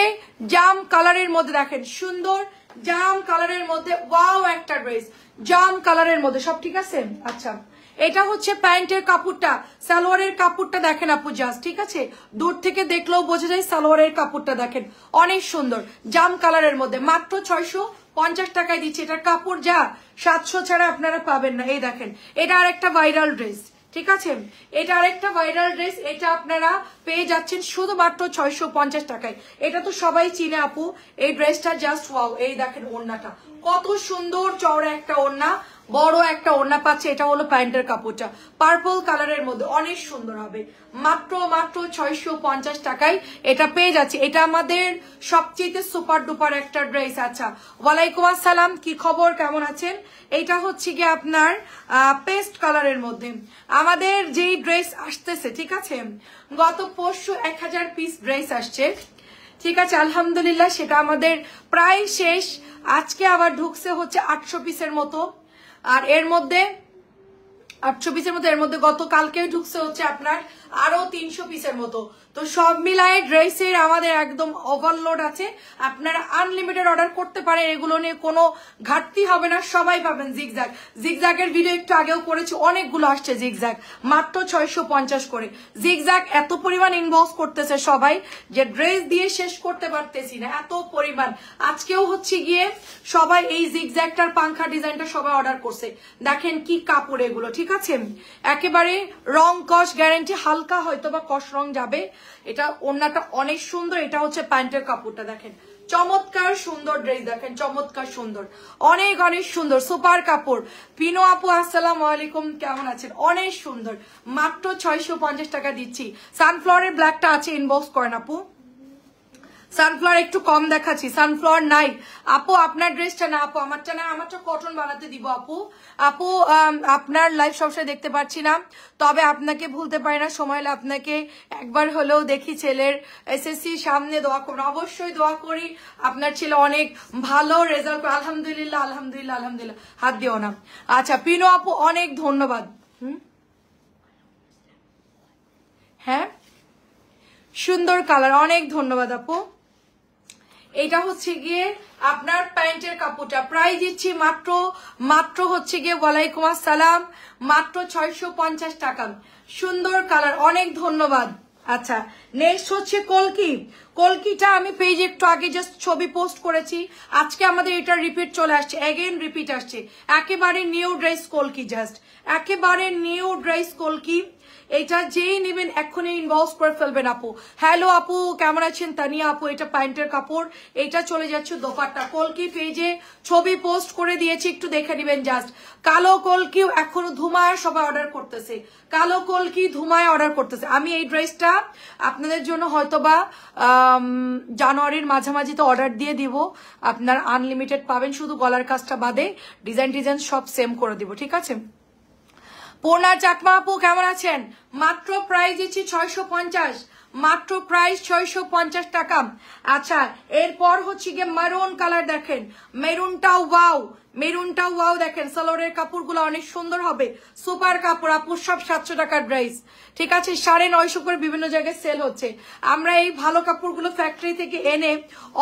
A: জাম কালারের মধ্যে, দেখেন সুন্দর জাম কালারের মধ্যে। ওয়াও, একটা ড্রেস জাম কালারের মধ্যে, সব ঠিক আছে। আচ্ছা, এটা হচ্ছে প্যান্টের কাপড়টা, সালোয়ারের কাপড়টা দেখেন আপু জাস্ট, ঠিক আছে, দূর থেকে দেখলেও বোঝা যায়। সালোয়ারের কাপড়টা দেখেন অনেক সুন্দর, জাম কালারের মধ্যে মাত্র 650 টাকায় দিচ্ছে। এটার কাপড় যা 700 ছাড়া আপনারা পাবেন না। এই দেখেন, এটা আরেকটা ভাইরাল ড্রেস, ঠিক আছে, এটা আরেকটা ভাইরাল ড্রেস। এটা আপনারা পেয়ে যাচ্ছেন শুধুমাত্র 650 টাকায়। এটা তো সবাই চিনে আপু এই ড্রেসটা, জাস্ট ওয়াও। এই দেখেন ওড়নাটা কত সুন্দর, চওড়া একটা ওড়না, বড় একটা ওড়না পাচ্ছে। এটা হলো প্যান্টের কাপড়টা, পার্পল কালারের মধ্যে অনেক সুন্দর হবে। মাত্র 650 টাকায় এটা পেয়ে যাচ্ছে। এটা আমাদের সবচেয়ে সুপার ডুপার একটা ড্রেস। আচ্ছা, ওয়ালাইকুম আসসালাম, কি খবর, কেমন আছেন? এটা হচ্ছে কি আপনার পেস্ট কালারের মধ্যে আমাদের যেই ড্রেস আসতেছে, ঠিক আছে, গত পরশু 1000 পিস ড্রেস আসছে, ঠিক আছে, আলহামদুলিল্লাহ সেটা আমাদের প্রায় শেষ। আজকে আবার ঢুকছে হচ্ছে 800 পিসের মতো। আর এর মধ্যে 800 পিসের মতো, এর মধ্যে গতকালকেও ঢুকছে হচ্ছে আপনার আরো 300 পিসের মতো। তো সব মিলায় ড্রেসের আমাদের একদম ওভারলোড আছে। আপনারা আনলিমিটেড অর্ডার করতে পারেন, এগুলো নিয়ে কোনো ঘাটতি হবে না, সবাই পাবেন। জিগজ্যাগ, জিগজ্যাগের ভিডিও একটু আগেও করেছি, অনেকগুলো আসছে জিগজ্যাগ, মাত্র 650 করে। জিগজ্যাগ এত পরিমাণ ইনবক্স করতেছে সবাই যে ড্রেস দিয়ে শেষ করতে পারতেছি না, এত পরিমাণ। আজকেও হচ্ছে গিয়ে সবাই এই জিগজ্যাগটার পাংখা ডিজাইনটা সবাই অর্ডার করছে। দেখেন কি কাপড় এগুলো, ঠিক আছে, একেবারে রং কস গ্যারান্টি, হালকা হয়তো বা কস রং যাবে। এটা ওড়নাটা অনেক সুন্দর। এটা হচ্ছে প্যান্টের কাপড়টা দেখেন, চমৎকার সুন্দর ড্রেস, দেখেন চমৎকার সুন্দর, অনেক অনেক সুন্দর সুপার কাপড়। পিনো আপু আসসালামু আলাইকুম, কেমন আছেন? অনেক সুন্দর, মাত্র 650 টাকা দিচ্ছি। সানফ্লাওয়ারের ব্ল্যাকটা আছে, ইনবক্স করেন আপু। সানফ্লাওয়ার একটু কম দেখাচ্ছি, সানফ্লাওয়ার নাই আপু, আপনার ড্রেসটা না আপু, আমারটা না, আমারটা কটন বানাতে দিব আপু। আপু আপনার লাইভ সবসময় দেখতে পাচ্ছি না, তবে আপনাকে ভুলতে পারি না, সময় হলে আপনাকে একবার হলেও দেখি। ছেলের এসএসসি সামনে, দোয়া করুন, অবশ্যই দোয়া করি আপনার ছেলে অনেক ভালো রেজাল্ট। আলহামদুলিল্লাহ আলহামদুলিল্লাহ আলহামদুলিল্লাহ, হাত দিও না। আচ্ছা পিনো আপু অনেক ধন্যবাদ। হ্যাঁ, সুন্দর কালার, অনেক ধন্যবাদ আপু। এটা হচ্ছে গিয়ে আপনার প্যান্টের কাপড়টা, প্রাইস দিচ্ছি মাত্র হচ্ছে গিয়ে ওয়ালাইকুম আসসালাম, মাত্র 650 টাকা। সুন্দর কালার, অনেক ধন্যবাদ। আচ্ছা, নেক্সট হচ্ছে কলকি। কলকিটা আমি পেজে একটু আগে জাস্ট ছবি পোস্ট করেছি, আজকে আমাদের এটা রিপিট চলে আসছে, এগেইন রিপিট আসছে। একেবারে নিউ ড্রেস কলকি, জাস্ট একেবারে নিউ ড্রেস কলকি। এটা যেই নেবেন এক্ষুনি ইনবক্স করে ফেলবেন আপু। হ্যালো আপু, কেমন আছেন? তানিয়া আপু, এটা প্যান্টের কাপড়, এটা চলে যাচ্ছে দোপাট্টা। কলকি পেজে ছবি পোস্ট করে দিয়েছি, একটু দেখে নেবেন জাস্ট। কালো কলকিও এখনো ধুমায় সবাই অর্ডার করতেছে, কালো কলকি ধুমায় অর্ডার করতেছে। আমি এই ড্রেসটা আপনাদের জন্য হয়তোবা জানুয়ারির মাঝামাঝিতে অর্ডার দিয়ে দিব, আপনার আনলিমিটেড পাবেন, শুধু গলার কাজটা বাদে ডিজাইন সব সেম করে দিব, ঠিক আছে। পূর্ণা চাকমা আপু কেমন আছেন? মাত্র প্রাইস দিচ্ছি 650, মাত্র প্রাইস 650 টাকা। আচ্ছা, এরপর হচ্ছে গিয়ে মেরুন কালার, দেখেন মেরুনটাও ওয়াও, মেরুনটাও ওয়াও, দেখেন সালোয়ারের কাপড়গুলো অনেক সুন্দর হবে, সুপার কাপড় আপু, সব 700 টাকার ড্রেস, ঠিক আছে, 950 করে বিভিন্ন জায়গায় সেল হচ্ছে। আমরা এই ভালো কাপড়গুলো ফ্যাক্টরি থেকে এনে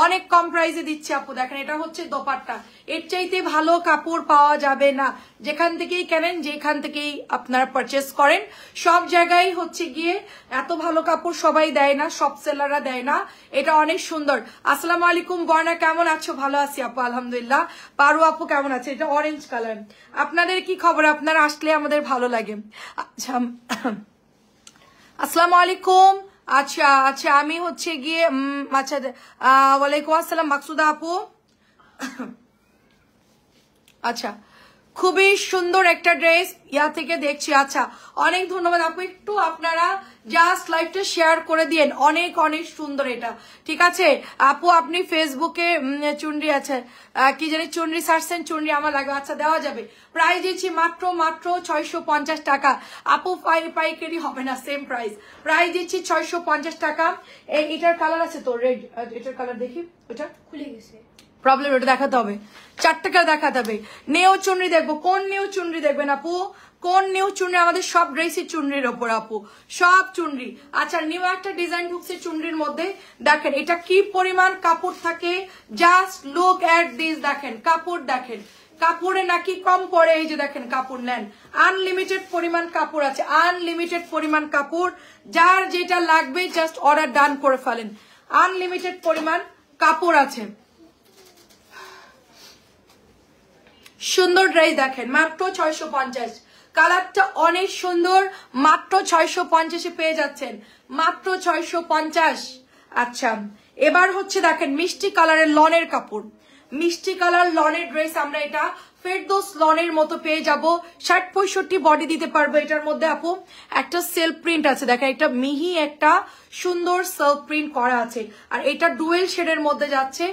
A: অনেক কম প্রাইসে দিচ্ছি আপু। দেখেন এটা হচ্ছে দোপাট্টা, এর চাইতে ভালো কাপড় পাওয়া যাবে না, যেখান থেকেই কেনেন, যেখান থেকেই আপনারা পারচেস করেন, সব জায়গায় হচ্ছে গিয়ে এত ভালো কাপড় সবাই দেয় না, সব সেলাররা দেয় না। এটা অনেক সুন্দর। আসসালামু আলাইকুম বর্ণা, কেমন আছো? ভালো আছি আপু আলহামদুলিল্লাহ। পারু আপু কেমন আছে? এটা অরেঞ্জ কালার। আপনাদের কি খবর? আপনারা আসলে আমাদের ভালো লাগে। আচ্ছা, আসসালামু আলাইকুম। আচ্ছা আচ্ছা, আমি হচ্ছে গিয়ে আচ্ছা, ওয়ালাইকুম আসসালাম মাকসুদা আপু। আচ্ছা, খুবই সুন্দর একটা ড্রেস ইয়া থেকে দেখছি। আচ্ছা অনেক ধন্যবাদ আপু, একটু আপনারা জাস্ট লাইভটা শেয়ার করে দিয়েন, অনেক অনেক সুন্দর এটা, ঠিক আছে আপু। আপনি ফেসবুকে চুনরি আছে কি জানি চুনরি সার্চেন, চুনরি আমার লাগবে, আচ্ছা দেওয়া যাবে। প্রাইস দিচ্ছি মাত্র মাত্র 650 টাকা আপু, পাইকারি হবে না, সেম প্রাইস, প্রাইস দিচ্ছি 650 টাকা। এটার কালার আছে তো রেড, এটার কালার দেখি, ওটা খুলে গেছে, প্রবলেম ওটা দেখাতে হবে, 4 টাকা দেখাতে হবে। নেও চুনরি দেখবো, কোন নিউ চুনরি দেখবেন আপু, কোন নিউ চুনরি? আমাদের সব ড্রেসই চুনরির ওপর আপু, সব চুনরি। আচ্ছা নিউ একটা ডিজাইন ঢুকছে চুনরির মধ্যে, দেখেন এটা কি পরিমাণ কাপড় থাকে, জাস্ট লুক এট দিস, দেখেন কাপড়, দেখেন কাপড়ে নাকি কম পড়ে, এই যে দেখেন কাপড় নেন, আনলিমিটেড পরিমাণ কাপড় আছে, আনলিমিটেড পরিমাণ কাপড়, যার যেটা লাগবে জাস্ট অর্ডার ডান করে ফেলেন, আনলিমিটেড পরিমাণ কাপড় আছে। সুন্দর ড্রেস দেখেন মাত্র 650, কালারটা অনেক সুন্দর, মাত্র 650 পেয়ে যাচ্ছেন, মাত্র 650। আচ্ছা এবার হচ্ছে দেখেন মিষ্টি কালারের লনের কাপড়, মিষ্টি কালার লনের ড্রেস, আমরা এটা ফেরদৌস লনের মতো পেয়ে যাব, 60-65 বডি দিতে পারবো এটার মধ্যে আপু। একটা সেলফ প্রিন্ট আছে দেখেন, একটা মিহি একটা সুন্দর সেলফ প্রিন্ট করা আছে, আর এটা ডুয়েল শেডের মধ্যে যাচ্ছে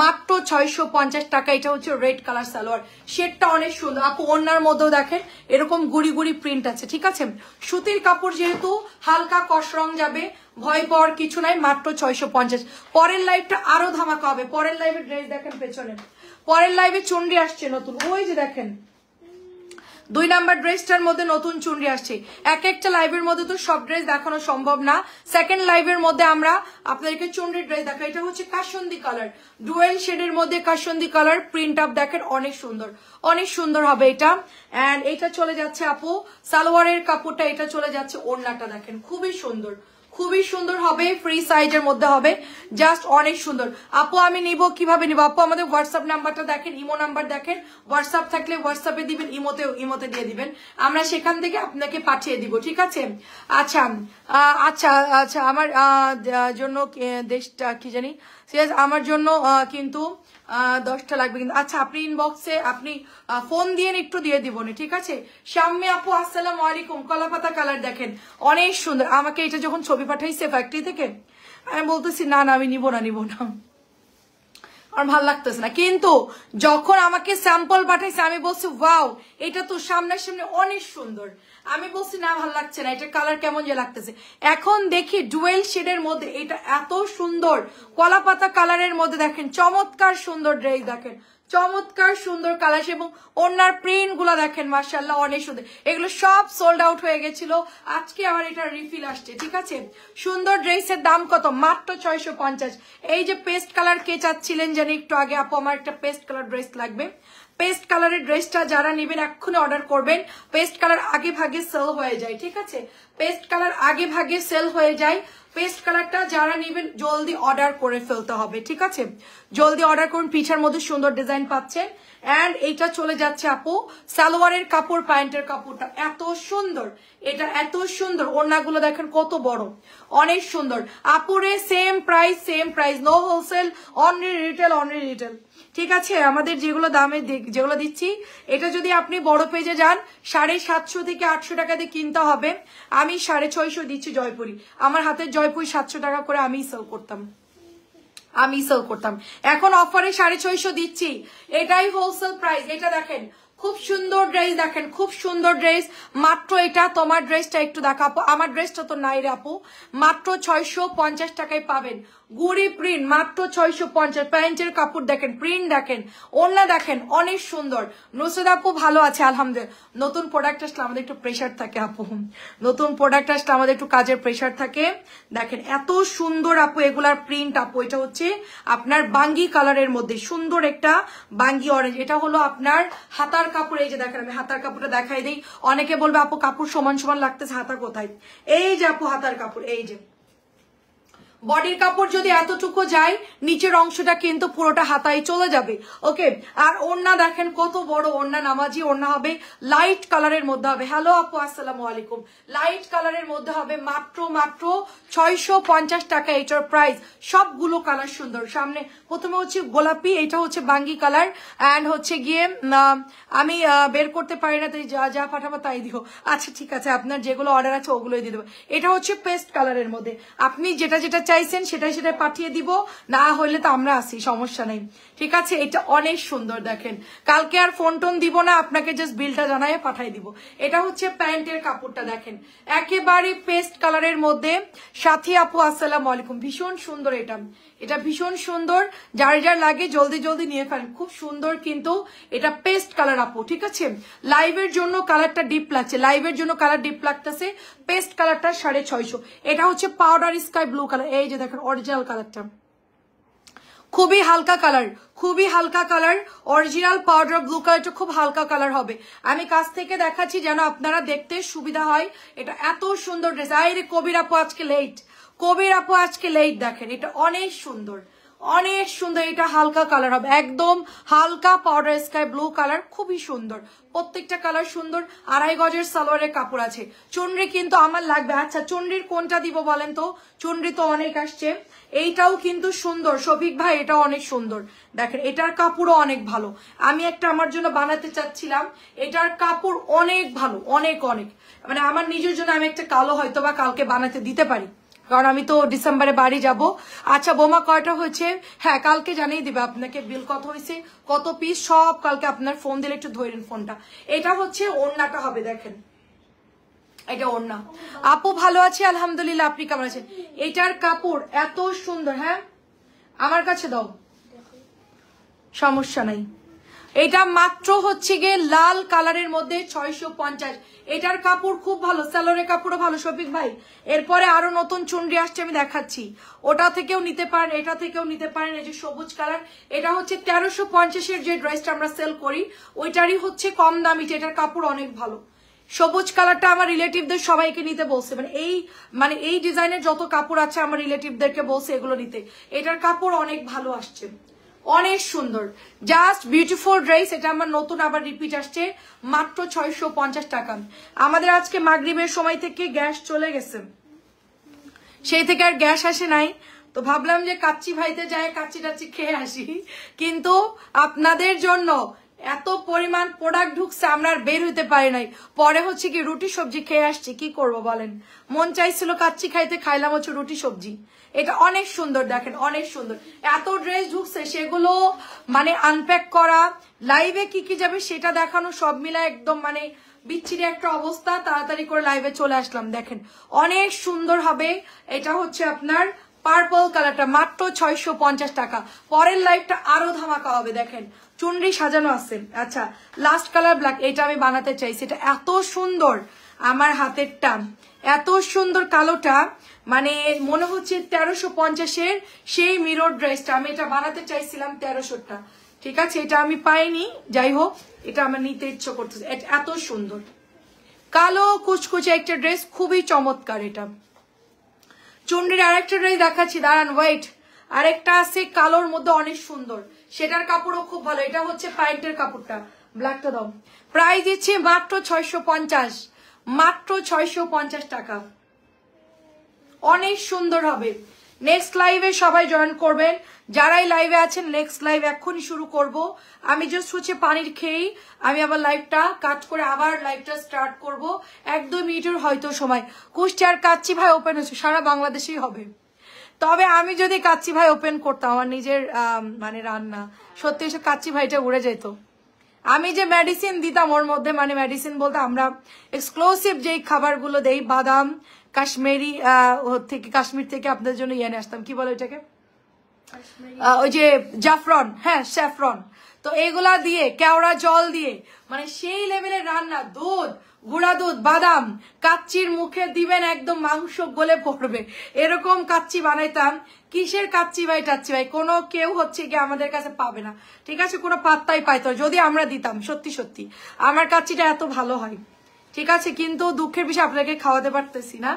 A: মাত্র 650 টাকা। এটা হচ্ছে রেড কালার সালোয়ার, শেডটা অনেক সুন্দর আপু, ওনার মধ্যেও দেখেন এরকম গুড়ি গুড়ি প্রিন্ট আছে, ঠিক আছে। সুতির কাপড় যেহেতু হালকা কস রং যাবে, ভয় পাওয়ার কিছু নাই, মাত্র 650। পরের লাইভটা আরো ধামাকা হবে, পরের লাইভে ড্রেস দেখেন পেছনে, পরের লাইভে চুনরি আসছে নতুন, ওই যে দেখেন 2 নাম্বার ড্রেসটার মধ্যে নতুন চুনরি আসছে। এক একটা লাইভের মধ্যে তো সব ড্রেস দেখানো সম্ভব না, সেকেন্ড লাইভের মধ্যে আমরা আপনাদেরকে চুনরি ড্রেস দেখাই। এটা হচ্ছে কাসন্দি কালার, ডুয়েল শেডের মধ্যে কাসন্দি কালার, প্রিন্ট আপ দেখেন অনেক সুন্দর, অনেক সুন্দর হবে এটা। এন্ড এটা চলে যাচ্ছে আপু সালোয়ারের কাপড়টা, এটা চলে যাচ্ছে ওড়নাটা, দেখেন খুবই সুন্দর, খুবই সুন্দর হবে, ফ্রি সাইজের মধ্যে হবে, জাস্ট অনেক সুন্দর আপু। আমি নিব কিভাবে নিব আপু? আমাদের হোয়াটসঅ্যাপ নাম্বারটা দেখেন, ইমো নাম্বার দেখেন, হোয়াটসঅ্যাপ থাকলে হোয়াটসঅ্যাপে দিবেন, ইমোতে দিয়ে দিবেন, আমরা সেখান থেকে আপনাকে পাঠিয়ে দিব, ঠিক আছে। আচ্ছা আচ্ছা আচ্ছা আমার জন্য দেশটা কি জানি আমার জন্য কিন্তু 10টা লাগবে কিন্তু। আচ্ছা আপনি ইনবক্সে আপনি ফোন দিয়ে একটু দিয়ে দিব, ঠিক আছে। শাম্মী আপু আসসালামু আলাইকুম, কলাপাতা কালার দেখেন অনেক সুন্দর। আমাকে এটা যখন ছবি পাঠাইছে ফ্যাক্টরি থেকে, আমি বলতেছি না না আমি নিব না, আমার ভালো লাগতেছে না, কিন্তু যখন আমাকে স্যাম্পল পাঠাইছে আমি বলছি ওয়াও এটা তো সামনাসামনি অনেক সুন্দর, আমি বলছি না ভালো লাগছে না, এটা কালার কেমন যে লাগতেছে। এখন দেখি ডুয়েল শেডের মধ্যে এটা এত সুন্দর, কলাপাতা কালারের মধ্যে দেখেন চমৎকার সুন্দর ড্রেস, দেখেন চমৎকার সুন্দর কালার, এবং ওনার প্রিন্ট গুলা দেখেন মাশাআল্লাহ অনেক সুন্দর। এগুলো সব সোল্ড আউট হয়ে গেছিল, আজকে আমার এটা রিফিল আসছে, ঠিক আছে। সুন্দর ড্রেসের দাম কত? মাত্র 650। এই যে পেস্ট কালার কে চাচ্ছিলেন জানি একটু আগে আপু, আমার একটা পেস্ট কালার ড্রেস লাগবে, পেস্ট কালারের ড্রেসটা যারা নেবেন এক্ষুনি অর্ডার করবেন। পেস্ট কালার আগে ভাগে সেল হয়ে যায়, ঠিক আছে, পেস্ট কালার আগে ভাগে সেল হয়ে যায়। পেস্ট কালারটা যারা নেবেন জলদি অর্ডার করে ফেলতে হবে, ঠিক আছে, জলদি অর্ডার করুন। পিছের মধ্যে সুন্দর ডিজাইন পাচ্ছেন। এন্ড এইটা চলে যাচ্ছে আপু সালোয়ারের কাপড়, প্যান্টের কাপড়টা এত সুন্দর, এটা এত সুন্দর, ওড়নাগুলো দেখেন কত বড়, অনেক সুন্দর আপুরে। Same price, no wholesale, only retail, ঠিক আছে। আমাদের যেগুলো দামে যেগুলো দিচ্ছি, এটা যদি আপনি বড় পেজে যান 750 থেকে 800 টাকা দিয়ে কিনতে হবে, আমি 650 দিচ্ছি জয়পুরি, আমার হাতের জয়পুরি 700 টাকা করে আমি সেল করতাম, এখন অফারে 650 দিচ্ছি, এটাই হোলসেল প্রাইস। এটা দেখেন খুব সুন্দর ড্রেস, দেখেন খুব সুন্দর ড্রেস, মাত্র এটা তোমার ড্রেসটা একটু দেখাবো, আমার ড্রেসটা তো নাই রে আপু, মাত্র 650 টাকায় পাবেন। গুড়ি প্রিন্ট মাত্র 650, প্যান্টের কাপড় দেখেন, প্রিন্ট দেখেন, ওড়না দেখেন অনেক সুন্দর। নুসরাত আপু ভালো আছে আলহামদুলিল্লাহ। নতুন প্রোডাক্ট আসলে আমাদের একটু প্রেশার থাকে আপু, নতুন প্রোডাক্ট আসলে আমাদের একটু কাজের প্রেশার থাকে। দেখেন এত সুন্দর আপু এগুলার প্রিন্ট আপু, এটা হচ্ছে আপনার বাঙ্গি কালারের মধ্যে সুন্দর একটা বাঙ্গি অরেঞ্জ, এটা হলো আপনার হাতার কাপড়। এই যে দেখেন আমি হাতার কাপড়টা দেখাই দিই, অনেকে বলবে আপু কাপড় সমান সমান লাগতেছে, হাতা কোথায়? এই যে আপু হাতার কাপড়, এই যে বডির কাপড় যদি এতটুকু যায় নিচের অংশটা কিন্তু পুরোটা হাতায় চলে যাবে। ওকে, আর ওড়না দেখেন কত বড় ওড়না, নামাজি ওড়না হবে, লাইট কালারের মধ্যে হবে। হ্যালো আপু, আসসালামু আলাইকুম। লাইট কালারের মধ্যে হবে মাত্র 650 টাকা এটার প্রাইস। সবগুলো কালার সুন্দর। সামনে প্রথমে হচ্ছে গোলাপি, এটা হচ্ছে বাঙ্গি কালার, অ্যান্ড হচ্ছে গিয়ে আমি বের করতে পারি না, তাই যা যা পাঠাবো তাই দিও। আচ্ছা ঠিক আছে, আপনার যেগুলো অর্ডার আছে ওগুলোই দিয়ে দেবো। এটা হচ্ছে পেস্ট কালারের মধ্যে, আপনি যেটা যেটা চাইছেন সেটাই সেটা পাঠিয়ে দিব, না হইলে তো আমরা আসি, সমস্যা নেই। ঠিক আছে, এটা অনেক সুন্দর দেখেন। কালকে আর ফোন টোন দিব না, আপনাকে জাস্ট বিলটা জানাই পাঠাই দিব। এটা হচ্ছে প্যান্টের কাপড়টা দেখেন, একেবারে পেস্ট কালারের মধ্যে। সাথী আপু আসসালামু আলাইকুম, ভীষণ সুন্দর এটা, এটা ভীষণ সুন্দর। যার যার লাগে জলদি জলদি নিয়ে ফেলেন, খুব সুন্দর কিন্তু এটা পেস্ট কালার আপু। ঠিক আছে, লাইভের জন্য কালারটা ডিপ লাগছে, লাইভের জন্য কালার ডিপ লাগতেছে। পেস্ট কালারটা 650। এটা হচ্ছে পাউডার স্কাই ব্লু কালার, এই যে দেখেন অরিজিনাল কালারটা, খুবই হালকা কালার, খুবই হালকা কালার। অরিজিনাল পাউডার ব্লু কালারটা খুব হালকা কালার হবে। আমি কাছ থেকে দেখাচ্ছি যেন আপনারা দেখতে সুবিধা হয়। এটা এত সুন্দর ড্রেস। আরে কবির আপু আজকে লেট, কবির আপু আজকে লেট। দেখেন এটা অনেক সুন্দর, অনেক সুন্দর। এটা হালকা কালার হবে, একদম হালকা পাউডার স্কাই ব্লু কালার, খুবই সুন্দর। প্রত্যেকটা কালার সুন্দর। 2.5 গজের সালোয়ারের কাপড় আছে। চুনরি কিন্তু আমার লাগবে। আচ্ছা চুনরির কোনটা দিব বলেন তো? চুনরি তো অনেক আসছে। এইটাও কিন্তু সুন্দর শফিক ভাই, এটাও অনেক সুন্দর। দেখেন এটার কাপড়ও অনেক ভালো। আমি একটা আমার জন্য বানাতে চাচ্ছিলাম, এটার কাপড় অনেক ভালো, অনেক অনেক, মানে আমার নিজের জন্য আমি একটা কালো হয়তো বা কালকে বানাতে দিতে পারি, কারণ আমি তো ডিসেম্বরে বাড়ি যাব। আচ্ছা বোমা কয়টা হয়েছে? হ্যাঁ কালকে জানিয়ে দিবে আপনাকে বিল কত হয়েছে, কত পিস, সব কালকে আপনার ফোন দিলে একটু ধরেন ফোনটা। এটা হচ্ছে ওড়নাটা হবে, দেখেন এটা ওড়না। আপু ভালো আছে আলহামদুলিল্লাহ, আপনি কেমন আছেন? এটার কাপড় এত সুন্দর। হ্যাঁ আমার কাছে দাও, সমস্যা নাই। এটা মাত্র হচ্ছে গিয়ে লাল কালারের মধ্যে 650। এটার কাপড় খুব ভালো, সালোয়ারের কাপড়ও ভালো শফিক ভাই। এরপরে আরো নতুন চুনরি আসছে, আমি দেখাচ্ছি, ওটা থেকেও নিতে পারেন, এটা থেকেও নিতে পারেন। এই যে সবুজ কালার, এটা হচ্ছে 1350-এর যে ড্রেসটা আমরা সেল করি ওইটারই হচ্ছে কম দামি, এটার কাপড় অনেক ভালো। সবুজ কালারটা আমার রিলেটিভদের সবাইকে নিতে বলছে, মানে এই ডিজাইনের যত কাপড় আছে আমার রিলেটিভদেরকে বলছে এগুলো নিতে। এটার কাপড় অনেক ভালো আসছে, অনেক সুন্দর, জাস্ট বিউটিফুল ড্রেস। এটা আমার নতুন আবার রিপিট আসছে, মাত্র 650 টাকা। আমাদের আজকে মাগরিবের সময় থেকে গ্যাস চলে গেছে, সেই থেকে আর গ্যাস আসে নাই, তো ভাবলাম যে কাচ্চি ভাইতে যায় কাচ্চি টাচ্চি খেয়ে আসি, কিন্তু আপনাদের জন্য এত পরিমাণ প্রোডাক্ট ঢুকছে আমরা আর বের হইতে পারি নাই। পরে হচ্ছে কি রুটি সবজি খেয়ে আসছি, কি করব বলেন, মন চাইছিল কাচ্চি খাইতে, খাইলাম হচ্ছে রুটি সবজি। এটা অনেক সুন্দর দেখেন, অনেক সুন্দর। এত ড্রেস ঢুকছে, সেগুলো মানে আনপ্যাক করা, লাইভে কি কি যাবে সেটা দেখানো, সব মিলা একদম মানে বিচ্ছিরি একটা অবস্থা। তাড়াতাড়ি করে লাইভে চলে আসলাম। দেখেন অনেক সুন্দর হবে। এটা হচ্ছে আপনার পার্পল কালারটা, মাত্র 650 টাকা। পরের লাইভটা আরো ধামাকা হবে। দেখেন চুনরি সাজানো আছে। আচ্ছা লাস্ট কালার ব্ল্যাক, এটা আমি বানাতে চাইছি, এটা এত সুন্দর, আমার হাতের টান এত সুন্দর কালোটা, মানে মনে হচ্ছে 1350-এর সেই মিরর ড্রেসটা আমি এটা বানাতে চাইছিলাম 1300টা। ঠিক আছে, এটা আমি পাইনি, যাই হোক এটা আমার নিতে ইচ্ছে করতেছে। এত সুন্দর কালো কুচকুচে একটা ড্রেস, খুবই চমৎকার। এটা চুনরির আরেকটা ড্রেস দেখাচ্ছি, দাঁড়ান ওয়েট, আরেকটা আছে কালোর মধ্যে অনেক সুন্দর, সেটার কাপড়ও খুব ভালো। এটা হচ্ছে প্যান্টের কাপড়টা, ব্ল্যাকটা দাও। প্রাইস দিচ্ছি মাত্র 650, মাত্র 650 টাকা। অনেক সুন্দর হবে। নেক্সট লাইভে সবাই জয়েন করবেন, যারাই লাইভে আছেন। নেক্সট লাইভ এখনই শুরু করব। আমি জাস্ট হচ্ছে পানির খেয়েই আমি আবার লাইভটা কাট করে আবার লাইভটা স্টার্ট করব। 1-2 মিনিটের হয়তো সময়। কুষ্টিয়ার কাচ্চি ভাই ওপেন হচ্ছে, সারা বাংলাদেশেই হবে। তবে আমি যদি কাচ্চি ভাই ওপেন করতাম, আমার নিজের মানে রান্না, সত্যি এসে কাচ্চি ভাইটা উড়ে যেত। আমি যে মেডিসিন দিতাম ওর মধ্যে, মানে মেডিসিন বলতে আমরা এক্সক্লুসিভ যেই খাবারগুলো দেই, বাদাম কাশ্মীরি থেকে, কাশ্মীর থেকে আপনাদের জন্য ইয়ে নিয়ে আসতাম, কি বলে ওইটাকে, ওই যে জাফরন, হ্যাঁ স্যাফরন, তো এগুলা দিয়ে কেওড়া জল দিয়ে মানে সেই লেভেলের রান্না, দুধ, গুঁড়া দুধ, বাদাম, কাচ্চির মুখে দিবেন একদম মাংস গলে পড়বে, এরকম কাচ্চি বানাইতাম। কিসের কাচ্চি ভাই টাচ্চি ভাই, কোনো কেউ হচ্ছে গিয়ে আমাদের কাছে পাবে না, ঠিক আছে, কোনো পাত্তাই পাইতো যদি আমরা দিতাম। সত্যি সত্যি আমার কাচ্চিটা এত ভালো হয়, ঠিক আছে, কিন্তু দুঃখের বিষয় আপনাকে খাওয়াতে পারতেছি না,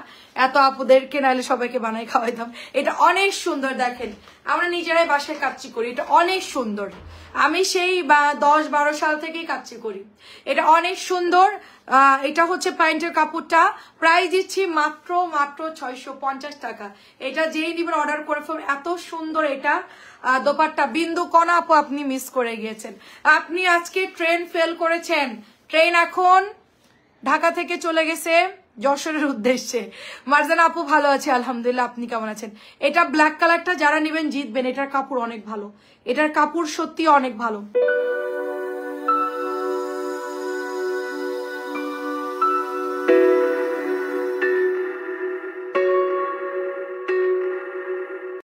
A: এত আপুদেরকে নাইলে সবাইকে বানাই খাওয়াইতাম। এটা অনেক সুন্দর, দেখেন আমরা নিজেরাই বাসায় কাচ্চি করি, এটা অনেক সুন্দর। আমি সেই 10-12 সাল থেকেই কাচ্চি করি, এটা অনেক সুন্দর। এটা হচ্ছে প্যান্টের কাপড়টা, প্রাইস দিচ্ছি মাত্র 650 টাকা। এটা যেই দিবেন অর্ডার করে ফেলবেন, এত সুন্দর এটা দোপাট্টা। বিন্দু কণা আপু আপনি মিস করে গিয়েছেন, আপনি আজকে ট্রেন ফেল করেছেন। ট্রেন এখন ঢাকা থেকে চলে গেছে যশোরের উদ্দেশ্যে। মারজানা আপু ভালো আছে আলহামদুলিল্লাহ, আপনি কেমন আছেন? এটা ব্ল্যাক কালারটা যারা নেবেন জিতবেন, এটার কাপড় অনেক ভালো, এটার কাপড় সত্যি অনেক ভালো।